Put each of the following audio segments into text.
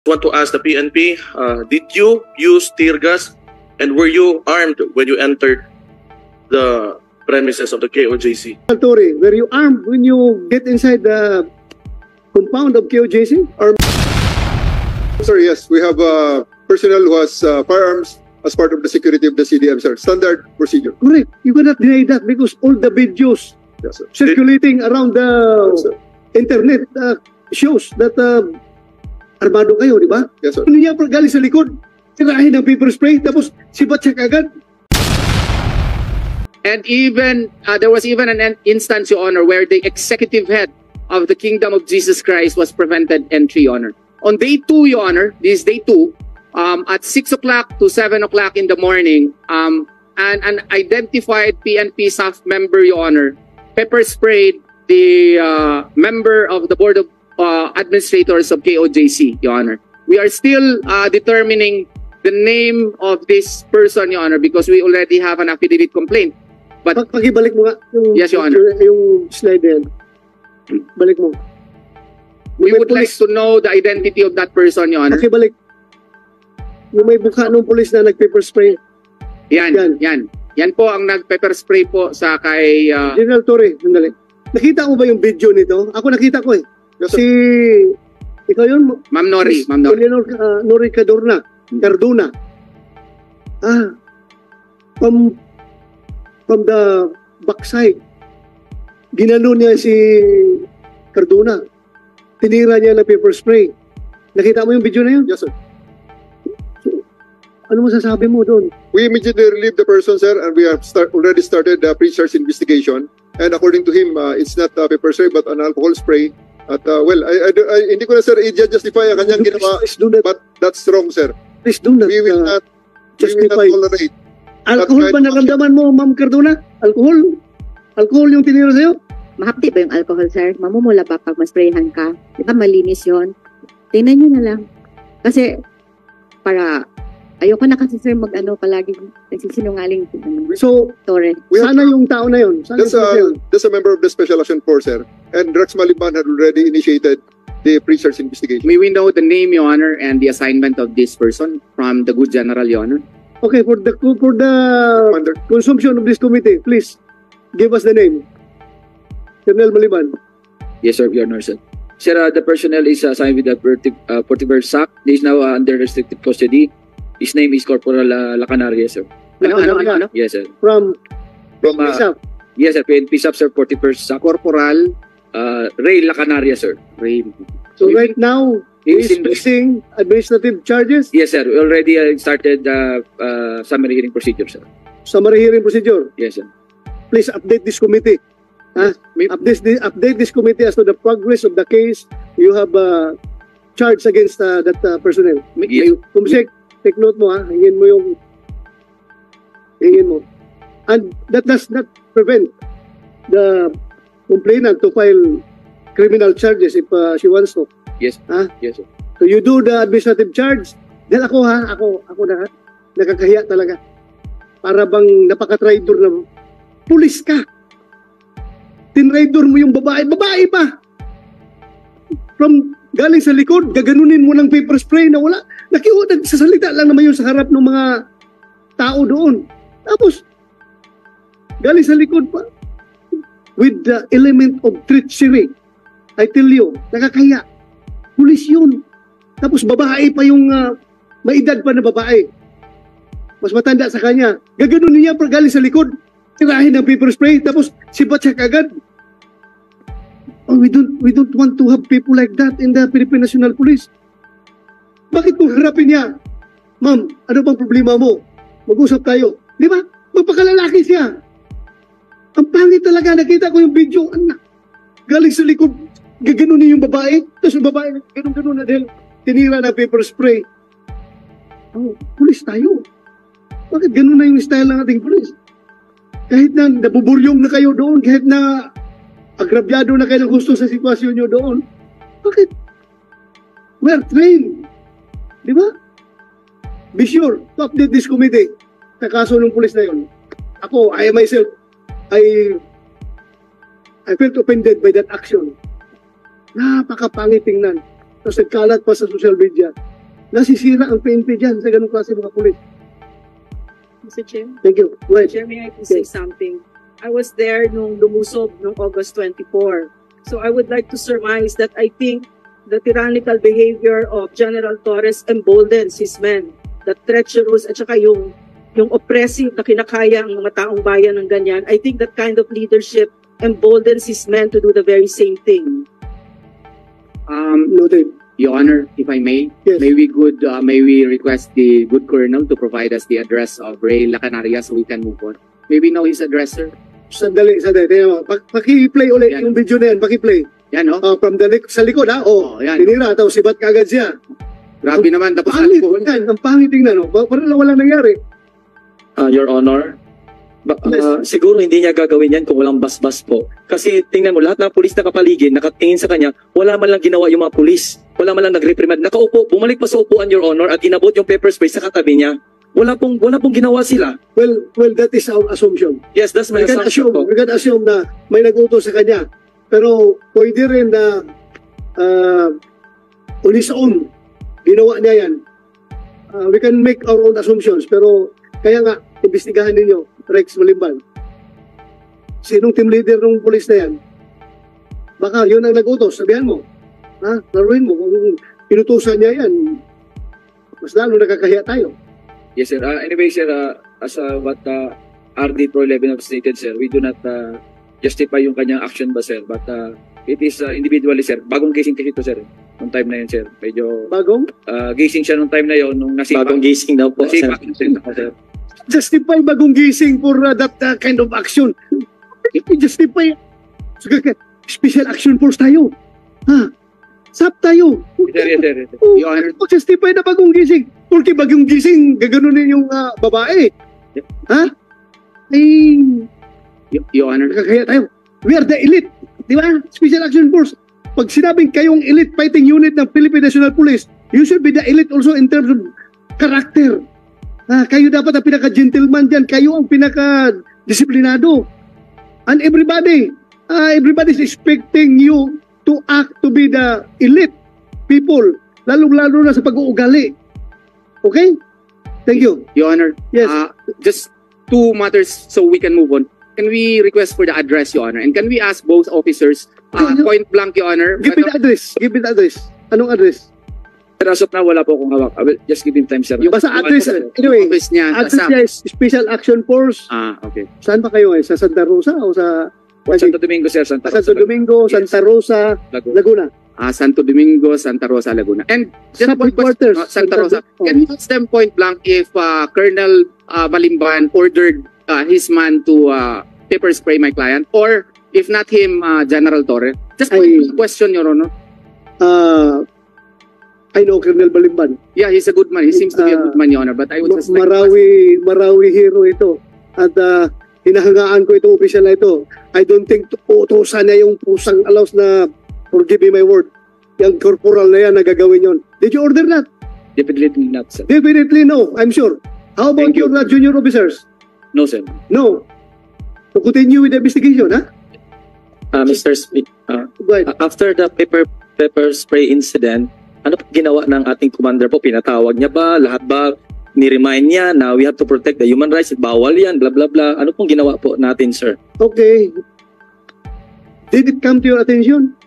want to ask the PNP, did you use tear gas and were you armed when you entered the premises of the KOJC? Tori, were you armed when you get inside the compound of KOJC? Or... Sir, yes, we have personnel who has firearms as part of the security of the CDM, sir. Standard procedure. Correct. You cannot deny that because all the videos Yes, sir. circulating around the Yes, sir. internet shows that armado kayo, di ba? Yes, sir. Ano niya galing sa likod? Tirahin ng paper spray, tapos sibat siya agad. And even, there was even an instance, Your Honor, where the executive head of the Kingdom of Jesus Christ was prevented entry, Your Honor. On day 2, Your Honor, this is day 2, at 6 o'clock to 7 o'clock in the morning, an identified PNP staff member, Your Honor, pepper sprayed the member of the Board of Administrators of KOJC, Your Honor. We are still determining the name of this person, Your Honor, because we already have an affidavit complaint. But Pagibalik mo nga yung, Yes, Your Honor. yung slide na yan. Balik mo. we would like to know the identity of that person, Your Honor. Pakibalik. Yung may bukha ng pulis na nag-paper spray. Yan, Yan. yan. Yan po ang nag-pepper spray po sa kay... General Torre, sandali. Nakita mo ba yung video nito? Ako nakita ko eh. Yes, sir. Si... Ikaw yun? Ma'am Nori, Ma'am Nori. Eleanor Nori Cardona. From the backside, ginano niya si Cardona. Tinira niya ng paper spray. Nakita mo yung video na yun? Yes, sir. So, ano masasabi mo doon? We immediately relieved the person, sir, and we have already started the pre-charge investigation. And according to him, it's not pepper spray but an alcohol spray. At well, hindi ko na, sir, i-justify ang kanyang ginawa, Please do not, but that's wrong, sir. please do not, We will not justify. tolerate. Alcohol ba naramdaman mo, Ma'am Cardona? Alcohol? Alcohol yung tinira sa'yo? Mahapdi ba yung alcohol, sir? Mamumula pa pag masprayhan ka. Di ba malinis yun? Tingnan nyo na lang. Kasi, para, ayoko na kasi, sir, mag-ano palagi, nagsisinungaling. So, Torre. sana yung tao na yun. Sana yung tao na yun. That's a member of the Special Action Force, sir. And Rex Maliban had already initiated the pre-charge investigation. May we know the name, Your Honor, and the assignment of this person from the good general, Your Honor? Okay, for the Commander. consumption of this committee, please, give us the name. Colonel Maliban. Yes, sir, Your Honor, sir. Sir, the personnel is assigned with the Portiver SAC. He is now under restricted custody. His name is Corporal Lacanaria, sir. Ano? Yes, sir. From From, ISAF. yes, sir, PNP SAP, sir, Portiver SAC. Corporal Ray Lacanaria, sir. Ray. So right now, he is facing administrative charges, Yes, sir. We already started summary hearing procedure, sir. summary hearing procedure. Yes, sir. Please update this committee. Update this committee as to the progress of the case you have charged against that personnel. Yes. Kumsik, take note mo ha. Hingin mo. And that does not prevent the complainant to file criminal charges if she wants to. Yes. Ha? Yes, sir. So you do the administrative charge. Dahil ako nakakahiya talaga. Para bang napaka-traitor na pulis ka. Tinraidor mo yung babae pa. From galing sa likod, gaganunin mo ng paper spray na wala. Nagsasalita lang naman yun sa harap ng mga tao doon. Tapos, galing sa likod pa. With the element of treachery. I tell you, nakakahiya. Pulis yun. Tapos babae pa yung may edad pa na babae. Mas matanda sa kanya. Gaganunin niya pag galing sa likod. Tirahin ng paper spray. Tapos sibat siya kagad. Oh, we don't want to have people like that in the Philippine National Police. Bakit mo harapin niya? Ma'am, ano bang problema mo? Mag-usap tayo. Di ba? Magpakalalaki siya. Ang pangit talaga. Nakita ko yung video. Anak. Galing sa likod. Gaganunin yung babae. Tapos yung babae, ganun-ganun na dahil tinira na paper spray. Oh, pulis tayo. Bakit ganun na yung style ng ating pulis? Kahit na nabuburyong na kayo doon, kahit na agrabyado na kayo ng gusto sa sitwasyon nyo doon, bakit? We are trained. Di ba? Be sure to update this committee sa kaso ng pulis na yun. Ako, I myself, I felt offended by that action. Napakapangit tingnan. Tapos nagkalat pa sa social media. Nasisira ang PNP dyan sa ganung klase mga pulis. Mr. Chair, Thank you. Go ahead. Chair, may I please say something? I was there nung lumusob nung August 24. So I would like to surmise that I think the tyrannical behavior of General Torres emboldens his men. The treacherous at saka yung oppressive na kinakaya ang mga taong bayan ng ganyan. I think that kind of leadership emboldens his men to do the very same thing. Noted. Your Honor, if I may, Yes. may we request the good colonel to provide us the address of Ray Lacanaria so we can move on. May we know his address, sir? Sandali. Tingnan mo. Paki-play ulit Yan. yung video na yan. Paki-play. Yan, no? From sa likod, ha? Oh, yan. Tinira. Tapos sibat kagad siya. Grabe naman. Tapos Pangit. alcohol. Yan. Ang pangit tingnan, no? Parang walang nangyari. Your Honor, siguro hindi niya gagawin yan kung walang basbas po. Kasi tingnan mo, lahat ng pulis na kapaligid, nakatingin sa kanya, wala man lang ginawa yung mga pulis. Wala man lang nag-reprimand. Nakaupo, bumalik pa sa upuan, Your Honor, at inabot yung pepper spray sa katabi niya. Wala pong ginawa sila. Well, that is our assumption. Yes, that's my assumption po. We can assume na may nag-utos sa kanya. Pero pwede rin na on his own, ginawa niya yan. We can make our own assumptions. Pero kaya nga, imbestigahan ninyo, Rex Malimbal. Sinong team leader ng pulis na yan? Baka yun ang nag-utos. Sabihan mo. Laruin mo. Kung pinutusan niya yan, mas lalo nakakahiya tayo. Yes, sir. Anyway, sir, as what RD Pro 11 have stated, sir, we do not justify yung kanyang action ba, sir? But it is individually, sir. Bagong gising kasi ito, sir. Nung time na yun, sir. Medyo Bagong? gising siya nung time na yun. Nung nasipa. Bagong gising daw po. Nasipa, sir. Justify bagong gising for that kind of action. Justify. Special action force tayo. SAP tayo. Yes, sir. Your Honor, Justify na bagong gising. Porque bagong gising, gaganunin yung babae. Your Honor, Nakakaya tayo. We are the elite. Di ba? Special action force. Pag sinabing kayong elite fighting unit ng Philippine National Police, you should be the elite also in terms of character. Kayo dapat ang pinaka-gentleman dyan. Kayo ang pinaka-disiplinado. And everybody is expecting you to act to be the elite people. Lalo-lalo na sa pag-uugali. Okay? Thank you. Your Honor, Yes. just two matters so we can move on. Can we request for the address, Your Honor? And can we ask both officers, point blank, Your Honor? Give me the address. Give me the address. Anong address? Sir, as of now, wala po akong hawak. I will just give him time, sir. Basta address. Anyway, Office niya, address sa niya is Special Action Force. okay. Saan ba kayo Sa Santa Rosa o sa Santo Domingo, sir. Santo Domingo, Yes. Santa Rosa, Laguna. Laguna. Santo Domingo, Santa Rosa, Laguna. And just Sub one headquarters. question, Santa Rosa. Oh. Can you ask them point blank if Colonel Malimban ordered his man to pepper spray my client, or if not him, General Torre? Just point blank question, Your Honor. I know Colonel Balimban. Yeah, he's a good man. He seems to be a good man, Your Honor. But I would just like to ask- Marawi hero ito. At hinahangaan ko itong opisyal na ito. I don't think utusan niya yung pusang allows na, forgive me my word, yung corporal na yan na gagawin yun. Did you order that? Definitely not, sir. Definitely no, I'm sure. How about Thank you. your junior officers? No, sir. No. To continue with the investigation, ha? Mr. Smith, Go ahead. after the pepper spray incident, ano po ginawa ng ating commander po? Pinatawag niya ba? Lahat ba? Ni-remind niya na we have to protect the human rights. Bawal yan, blah, blah, blah. Ano pong ginawa po natin, sir? Okay. Did it come to your attention?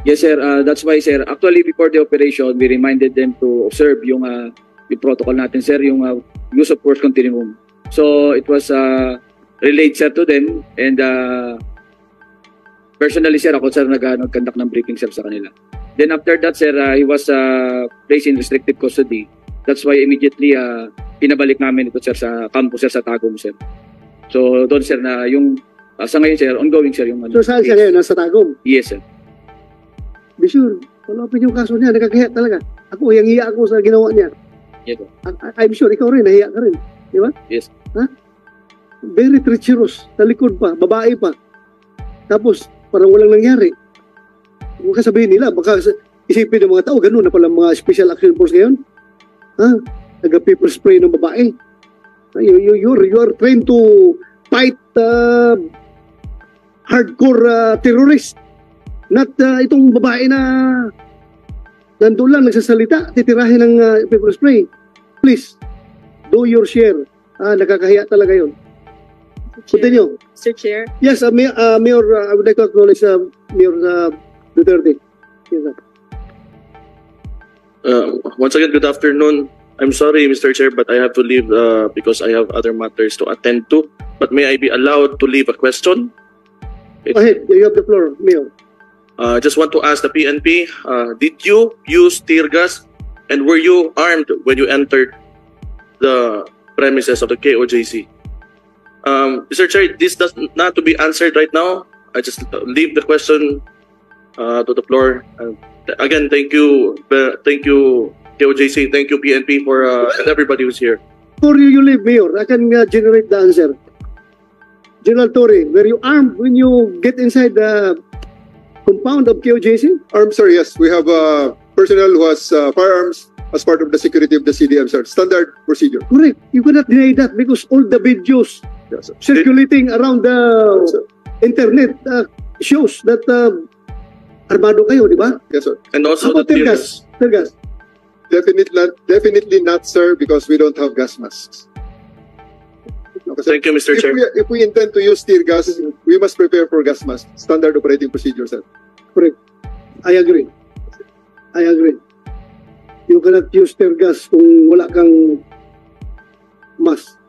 Yes, sir. That's why, sir, actually, before the operation, we reminded them to observe yung protocol natin, sir, yung use of force continuum. So, it was relayed, sir, to them. And personally, sir, ako, sir, nag-conduct ng briefing, sir, sa kanila. Then after that, sir, he was placed in restricted custody. That's why immediately pinabalik namin ito, sir, sa campus, sir, sa Tagum, sir. So, doon, sir, na yung sa ngayon, sir, ongoing, sir, yung So saan siya ngayon? Nasa Tagum? Yes, sir. Be sure. Palapin yung kaso niya. Nagkakahiya talaga. Ako, hiya ako sa ginawa niya. Yes, sir. I'm sure, ikaw rin, nahiya ka rin. Di ba? Yes. Very treacherous. Sa likod pa. Babae pa. Tapos, parang walang nangyari. Huwag ka sabihin nila. Baka isipin ng mga tao, ganun na pala mga special action force ngayon. Nag-pepper spray ng babae. You are trained to fight hardcore terrorist. Not itong babae na nandun lang nagsasalita, titirahin ng pepper spray. Please, do your share. Nakakahiya talaga yun. Continue. Mr. Chair. Yes, Mayor, I would like to acknowledge Mayor Duterte. Yes, sir. Once again, good afternoon. I'm sorry, Mr. Chair, but I have to leave because I have other matters to attend to. But may I be allowed to leave a question? Go ahead, you have the floor, Mayor. Just want to ask the PNP, did you use tear gas and were you armed when you entered the premises of the KOJC? Mr. Chair, this does not to be answered right now. I just leave the question to the floor. Again, thank you KOJC, thank you PNP for and everybody who's here. Before you leave, Mayor, I can generate the answer. General Torre, were you armed when you get inside the compound of KOJC? Armed, sir, yes. We have personnel who has firearms as part of the security of the CDM, sir. Standard procedure. Correct. You cannot deny that because all the videos Yes, sir. circulating around the Yes, sir. internet shows that armado kayo, di ba? Yes, sir. And How also about the tear tear gas? Tear gas. Definitely not, sir, because we don't have gas masks. Okay, sir. Thank you, Mr. Chair. If we intend to use tear gas, we must prepare for gas mask. Standard operating procedure, sir. Correct. I agree. I agree. You cannot use tear gas kung wala kang mask.